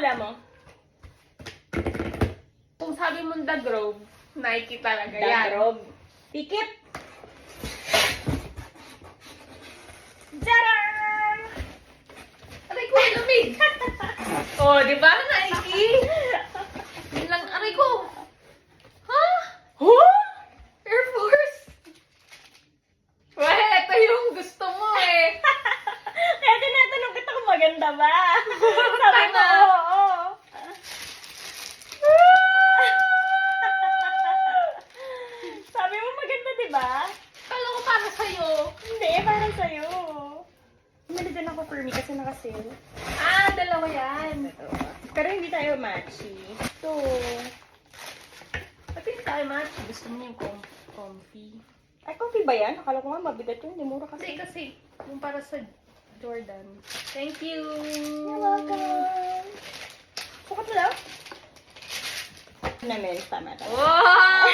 hula mo? Kung sabi mong The Grove, Nike talaga yan. Dagrog. Pikit! Tadam! Aray ko, lamig! Oh, di ba? Nike? Yun lang, aray ko! Ha? Huh? Air Force? Well, ito yung gusto mo eh. Kaya tinatanong kita kung maganda ba? Sabi mo, Tama. oo. Sabi mo maganda, di ba? Kala ko para sa'yo. Hindi, para sa'yo. Mali din ako for me kasi naka-sale. Ah, dalawa yan. Pero hindi tayo matchy. Ito. Pati tayo match. Gusto mo yung comfy. Ay, comfy ba yan? Akala ko nga mabigat yun. Hindi mura kasi. Kasi yung para sa Jordan. Thank you. You're welcome. Sukat mo lang? Namin, tama. Wow!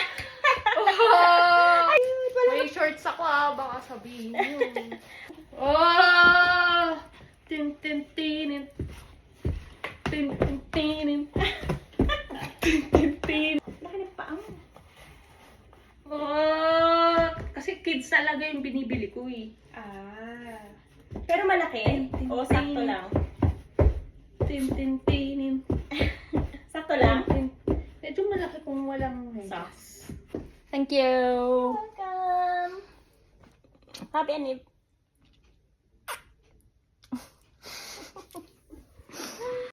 Oh! Ay, wala. May shorts ako baka sabihin yun. Oh! Tin tin tinin. Tin tin tinin. Tin tin tin. Laki ng paa mo. Oh! Kasi kids talaga yung binibili ko eh. Ah. Pero malaki? O sakto lang? Tin tin tinin. Sakto lang? Medyo malaki kung walang Socks. Thank you. Welcome. Happy anniversary.